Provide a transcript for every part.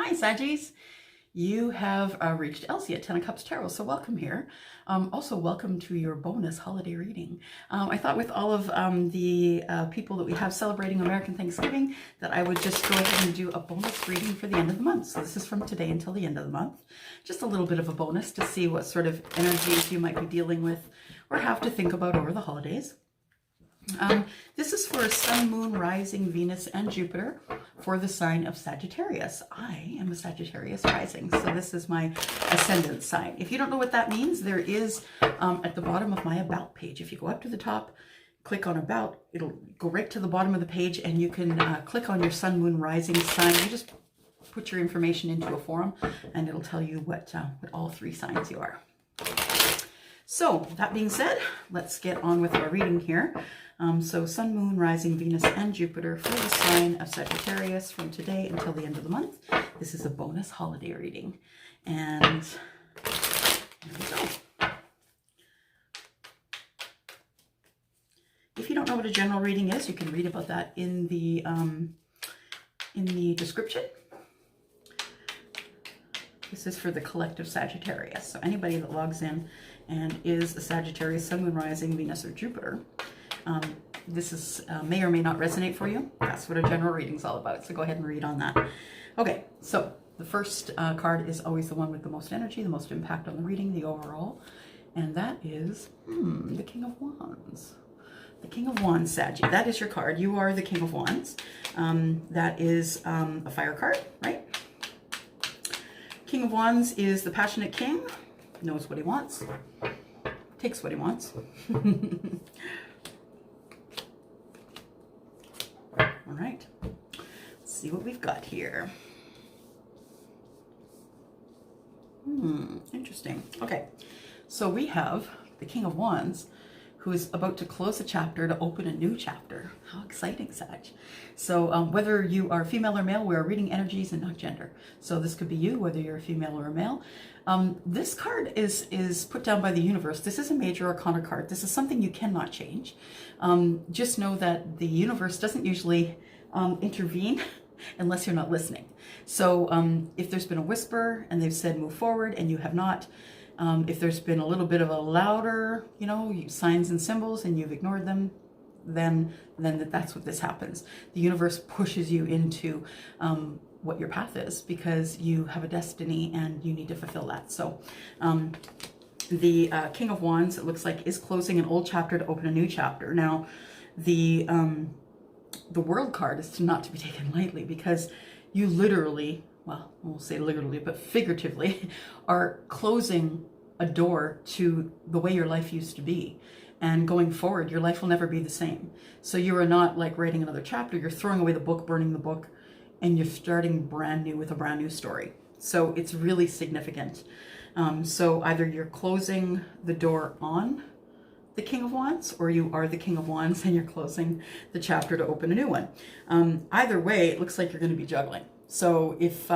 Hi, Saggies. You have reached Elsie at 10 of Cups Tarot, so welcome here. Also, welcome to your bonus holiday reading. I thought with all of the people that we have celebrating American Thanksgiving that I would just go ahead and do a bonus reading for the end of the month. So this is from today until the end of the month. Just a little bit of a bonus to see what sort of energies you might be dealing with or have to think about over the holidays. This is for Sun, Moon, Rising, Venus, and Jupiter for the sign of Sagittarius. I am a Sagittarius rising, so this is my ascendant sign. If you don't know what that means, there is at the bottom of my About page. If you go up to the top, click on About, it'll go right to the bottom of the page, and you can click on your Sun, Moon, Rising sign. You just put your information into a forum, and it'll tell you what all three signs you are. So that being said, let's get on with our reading here. So Sun, Moon, Rising, Venus, and Jupiter for the sign of Sagittarius from today until the end of the month. This is a bonus holiday reading. And here we go. If you don't know what a general reading is, you can read about that in the description. This is for the collective Sagittarius. So anybody that logs in and is a Sagittarius, Sun, Moon, Rising, Venus, or Jupiter, this is may or may not resonate for you. That's what a general reading is all about. So go ahead and read on that. Okay, so the first card is always the one with the most energy, the most impact on the reading, the overall. And that is the King of Wands. The King of Wands, Saggy. That is your card. You are the King of Wands. That is a fire card, right? King of Wands is the passionate king, knows what he wants, takes what he wants. All right, let's see what we've got here. Interesting. Okay, so we have the King of Wands, who is about to close a chapter to open a new chapter. How exciting, Sag. So whether you are female or male, we are reading energies and not gender. So this could be you, whether you're a female or a male. This card is put down by the universe. This is a major arcana card. This is something you cannot change. Just know that the universe doesn't usually intervene unless you're not listening. So if there's been a whisper and they've said move forward and you have not, if there's been a little bit of a louder, signs and symbols and you've ignored them, then that's what this happens. The universe pushes you into what your path is because you have a destiny and you need to fulfill that. So the King of Wands, it looks like, is closing an old chapter to open a new chapter. Now, the World card is not to be taken lightly because you literally, well, I won't say literally, but figuratively, are closing a door to the way your life used to be. And going forward, your life will never be the same. So you are not like writing another chapter. You're throwing away the book, burning the book, and you're starting brand new with a brand new story. So it's really significant. So either you're closing the door on the King of Wands, or you are the King of Wands and you're closing the chapter to open a new one. Either way, it looks like you're going to be juggling. So if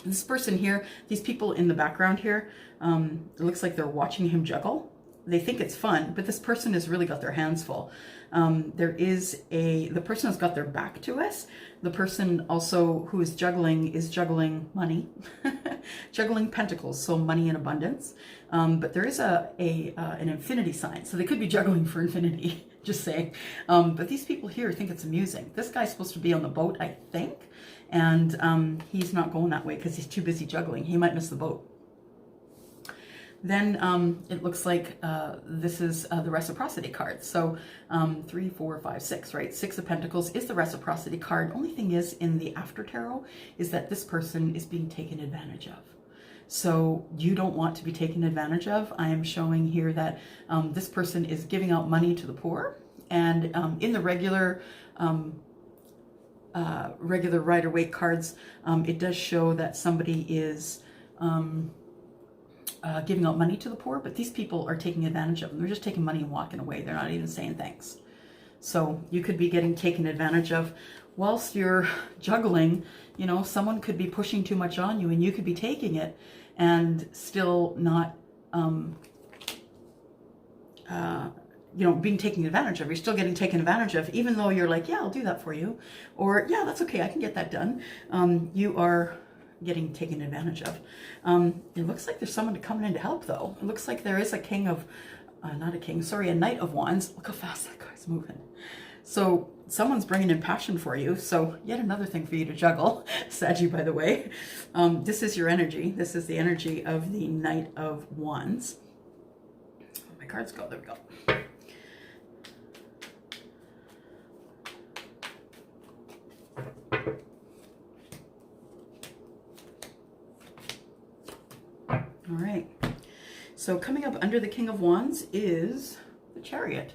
this person here, these people in the background here, it looks like they're watching him juggle. They think it's fun, but this person has really got their hands full. The person has got their back to us. The person also who is juggling money, juggling pentacles, so money in abundance. But there is an infinity sign, so they could be juggling for infinity, just saying. But these people here think it's amusing. This guy's supposed to be on the boat, I think, and he's not going that way because he's too busy juggling. He might miss the boat. Then it looks like this is the reciprocity card. So 3, 4, 5, 6, right? 6 of Pentacles is the reciprocity card. Only thing is, in the after tarot, is that this person is being taken advantage of. So you don't want to be taken advantage of. I am showing here that this person is giving out money to the poor. And in the regular Rider-Waite cards, it does show that somebody is giving out money to the poor, but these people are taking advantage of them. They're just taking money and walking away. They're not even saying thanks. So you could be getting taken advantage of whilst you're juggling. Someone could be pushing too much on you and you could be taking it and still not being taken advantage of. You're still getting taken advantage of, even though you're like, yeah, I'll do that for you, or yeah, that's okay, I can get that done. You are getting taken advantage of. It looks like there's someone coming in to help, though. It looks like there is a king of, not a king, sorry, a knight of wands. Look how fast that guy's moving. So someone's bringing in passion for you. So yet another thing for you to juggle, Saggy, by the way. This is your energy. This is the energy of the Knight of Wands. Oh, my cards go. There we go. All right. So coming up under the King of Wands is the Chariot.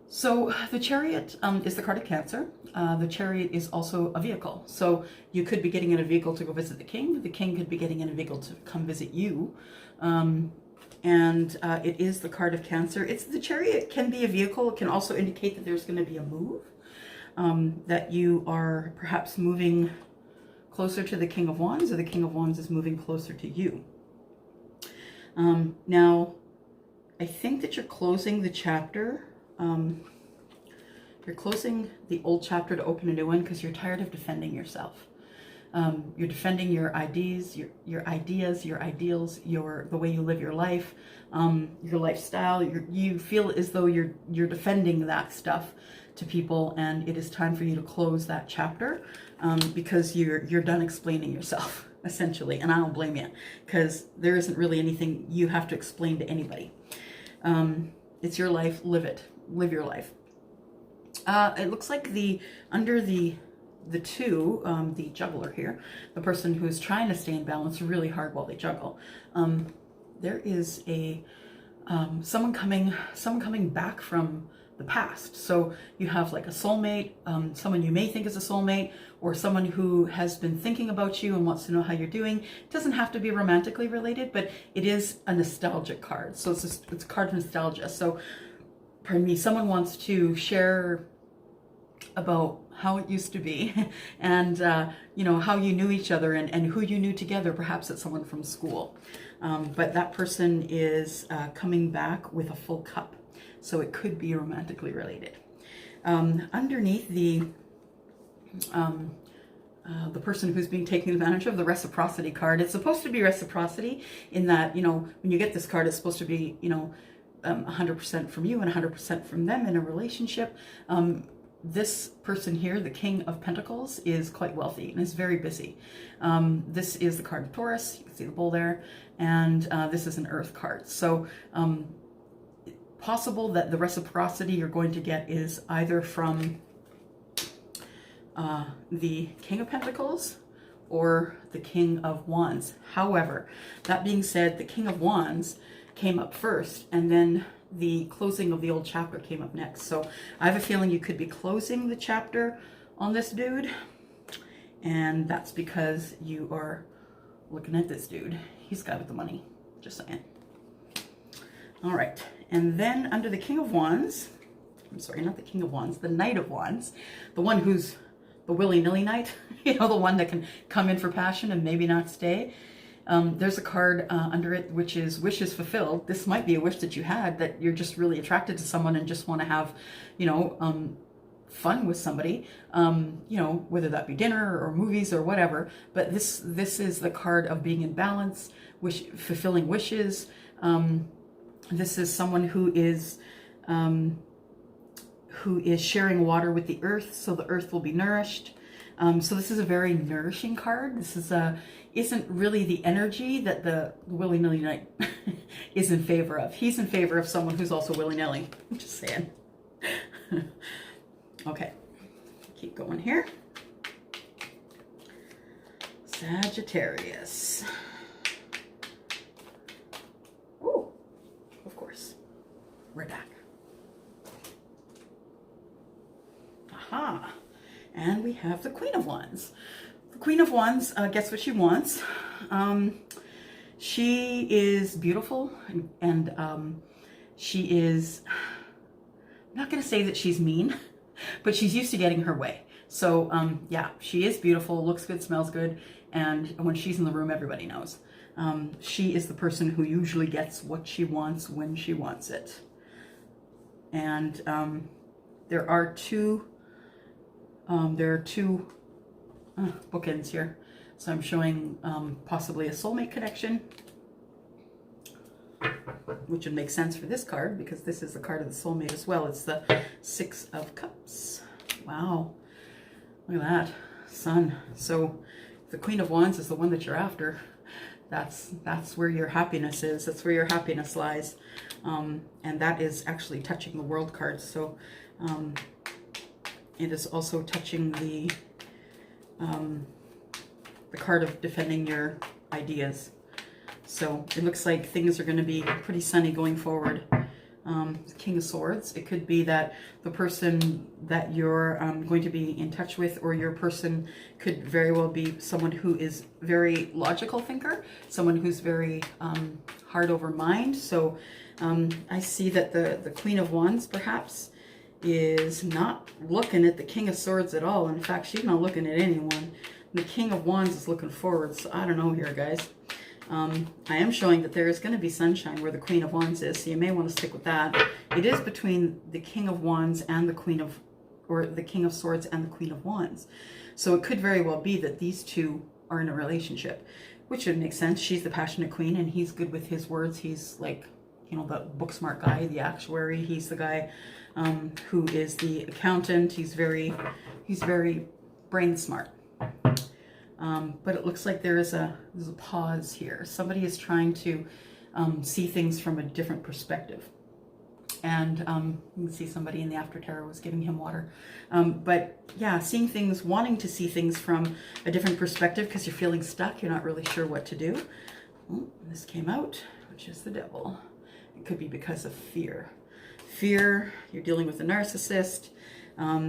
So the Chariot is the card of Cancer. The Chariot is also a vehicle. So you could be getting in a vehicle to go visit the king. The king could be getting in a vehicle to come visit you. It is the card of Cancer. The Chariot can be a vehicle. It can also indicate that there's going to be a move, that you are perhaps moving closer to the King of Wands, or the King of Wands is moving closer to you. Now, I think that you're closing the chapter. You're closing the old chapter to open a new one because you're tired of defending yourself. You're defending your ideas, your ideas, your ideals, the way you live your life, your lifestyle. You feel as though you're defending that stuff to people, and it is time for you to close that chapter because you're done explaining yourself, essentially. And I don't blame you, because there isn't really anything you have to explain to anybody. It's your life. Live it. Live your life. It looks like under the two, the juggler here, the person who's trying to stay in balance really hard while they juggle. There is someone coming back from the past. So you have like a soulmate, someone you may think is a soulmate, or someone who has been thinking about you and wants to know how you're doing. It doesn't have to be romantically related, but it is a nostalgic card. So it's a card of nostalgia. So, pardon me, someone wants to share about how it used to be and, how you knew each other and who you knew together. Perhaps it's someone from school. But that person is coming back with a full cup. So it could be romantically related. Underneath the person who's being taken advantage of, the reciprocity card, it's supposed to be reciprocity in that, when you get this card, it's supposed to be, 100% from you and 100% from them in a relationship. This person here, the King of Pentacles, is quite wealthy and is very busy. This is the card of Taurus. You can see the bull there. And this is an earth card. So possible that the reciprocity you're going to get is either from the King of Pentacles or the King of Wands. However, that being said, the King of Wands came up first, and then the closing of the old chapter came up next. So I have a feeling you could be closing the chapter on this dude, and that's because you are looking at this dude. He's got the money, just saying. All right, and then under the King of Wands, I'm sorry, not the King of Wands, the Knight of Wands, the one who's the willy-nilly knight, the one that can come in for passion and maybe not stay. There's a card under it, which is wishes fulfilled. This might be a wish that you had, that you're just really attracted to someone and just want to have, fun with somebody, whether that be dinner or movies or whatever. But this is the card of being in balance, fulfilling wishes. This is someone who is sharing water with the earth, so the earth will be nourished. So this is a very nourishing card. This isn't really the energy that the willy-nilly knight is in favor of. He's in favor of someone who's also willy-nilly. I'm just saying. Okay, keep going here. Sagittarius. Oh, of course, we're back. Aha. And we have the Queen of Wands. The Queen of Wands gets what she wants. She is beautiful, and she is, I'm not going to say that she's mean, but she's used to getting her way. So yeah, she is beautiful, looks good, smells good, and when she's in the room, everybody knows. She is the person who usually gets what she wants when she wants it. And there are two bookends here. So I'm showing possibly a soulmate connection, which would make sense for this card because this is the card of the soulmate as well. It's the Six of Cups. Wow. Look at that. Sun. So the Queen of Wands is the one that you're after. That's where your happiness is. That's where your happiness lies. And that is actually touching the World card. So it is also touching the card of defending your ideas. So it looks like things are going to be pretty sunny going forward. King of Swords. It could be that the person that you're going to be in touch with, or your person, could very well be someone who is very logical thinker, someone who's very hard over mind. So I see that the Queen of Wands perhaps is not looking at the King of Swords at all. In fact, she's not looking at anyone. The King of Wands is looking forward. So I don't know here, guys. I am showing that there is going to be sunshine where the Queen of Wands is, so you may want to stick with that. It is between the King of Wands and the Queen of, or the King of Swords and the Queen of Wands. So it could very well be that these two are in a relationship, which would make sense. She's the passionate queen and he's good with his words. He's like, you know, the book smart guy, the actuary. He's the guy who is the accountant. He's very brain smart. But it looks like there's a pause here. Somebody is trying to see things from a different perspective. And you can see somebody in the after tarot was giving him water. But yeah, seeing things, wanting to see things from a different perspective because you're feeling stuck. You're not really sure what to do. Ooh, this came out, which is the Devil. It could be because of fear. Fear, you're dealing with a narcissist.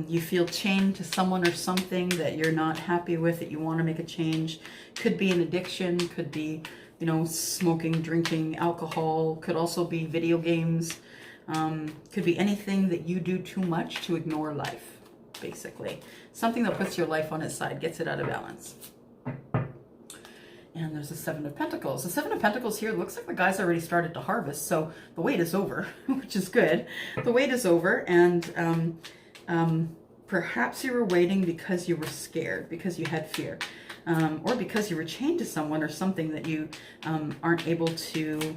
You feel chained to someone or something that you're not happy with, that you want to make a change. Could be an addiction, could be, you know, smoking, drinking, alcohol, could also be video games, could be anything that you do too much to ignore life, basically. Something that puts your life on its side, gets it out of balance. And there's the Seven of Pentacles. The Seven of Pentacles here looks like the guy's already started to harvest, so the wait is over, which is good. The wait is over, and perhaps you were waiting because you were scared, because you had fear, or because you were chained to someone or something that you aren't able to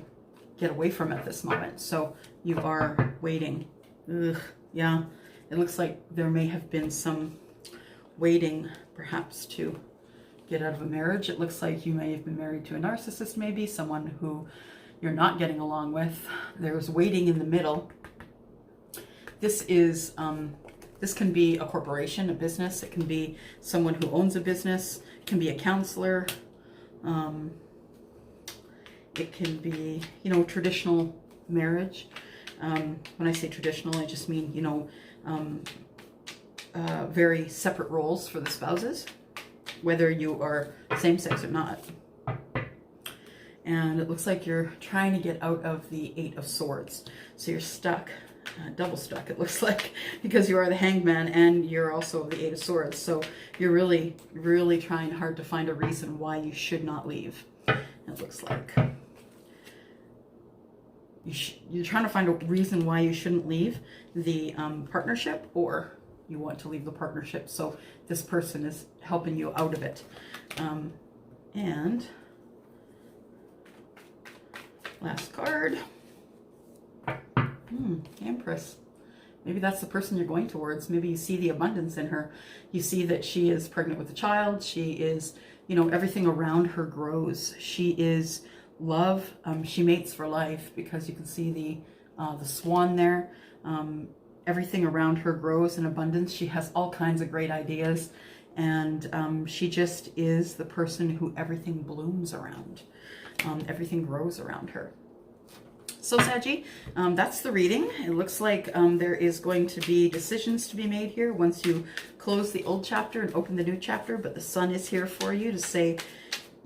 get away from at this moment. So you are waiting. Ugh, yeah, it looks like there may have been some waiting perhaps to get out of a marriage. It looks like you may have been married to a narcissist, maybe someone who you're not getting along with. There's waiting in the middle. This is this can be a corporation, a business. It can be someone who owns a business. It can be a counselor. It can be, you know, traditional marriage. When I say traditional, I just mean, you know, very separate roles for the spouses, whether you are same-sex or not. And it looks like you're trying to get out of the Eight of Swords. So you're stuck. Double stuck, it looks like, because you are the Hangman and you're also the Eight of Swords. So you're really, really trying hard to find a reason why you should not leave. It looks like you're trying to find a reason why you shouldn't leave the partnership, or you want to leave the partnership. So this person is helping you out of it. And last card. Empress. Maybe that's the person you're going towards. Maybe you see the abundance in her. You see that she is pregnant with a child. She is, you know, everything around her grows. She is love. She mates for life, because you can see the swan there. Everything around her grows in abundance. She has all kinds of great ideas, and she just is the person who everything blooms around. Everything grows around her. So Saggy, that's the reading. It looks like there is going to be decisions to be made here once you close the old chapter and open the new chapter, but the sun is here for you to say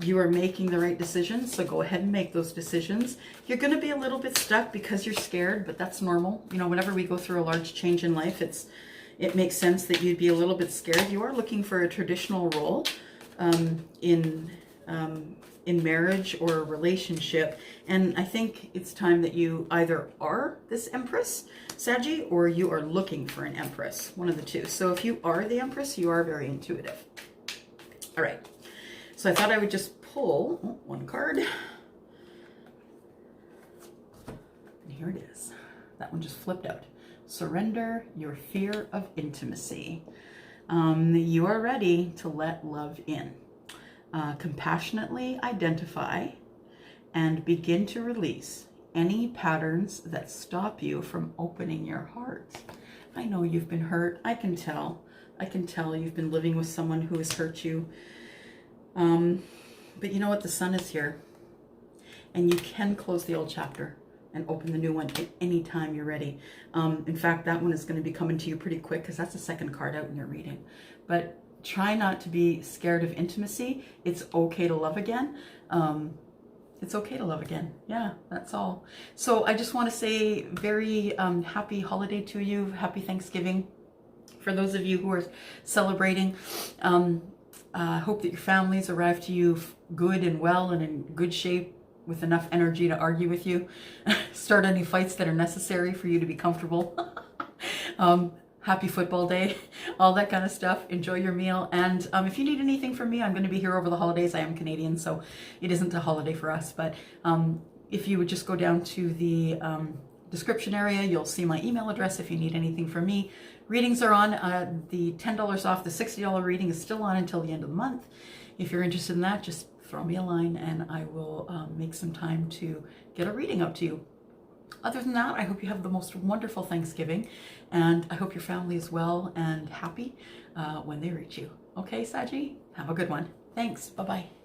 you are making the right decisions, so go ahead and make those decisions. You're going to be a little bit stuck because you're scared, but that's normal. You know, whenever we go through a large change in life, it makes sense that you'd be a little bit scared. You are looking for a traditional role in marriage or a relationship, and I think it's time that you either are this Empress, Saggy, or you are looking for an Empress, one of the two. So if you are the Empress, you are very intuitive. All right, So I thought I would just pull one card. And here it is. That one just flipped out. Surrender your fear of intimacy. You are ready to let love in. Compassionately identify and begin to release any patterns that stop you from opening your heart. I know you've been hurt. I can tell. I can tell you've been living with someone who has hurt you. But you know what? The sun is here. And you can close the old chapter and open the new one at any time you're ready. In fact, that one is going to be coming to you pretty quick because that's the second card out in your reading. But try not to be scared of intimacy. It's okay to love again. It's okay to love again. Yeah, that's all. So I just want to say very happy holiday to you. Happy Thanksgiving. For those of you who are celebrating, hope that your families arrive to you good and well and in good shape with enough energy to argue with you. Start any fights that are necessary for you to be comfortable. Happy football day, all that kind of stuff. Enjoy your meal. And if you need anything from me, I'm going to be here over the holidays. I am Canadian, so it isn't a holiday for us. But if you would just go down to the description area, you'll see my email address if you need anything from me. Readings are on. The $10 off the $60 reading is still on until the end of the month. If you're interested in that, just throw me a line and I will make some time to get a reading out to you. Other than that, I hope you have the most wonderful Thanksgiving, and I hope your family is well and happy when they reach you. Okay, Saggy? Have a good one. Thanks. Bye-bye.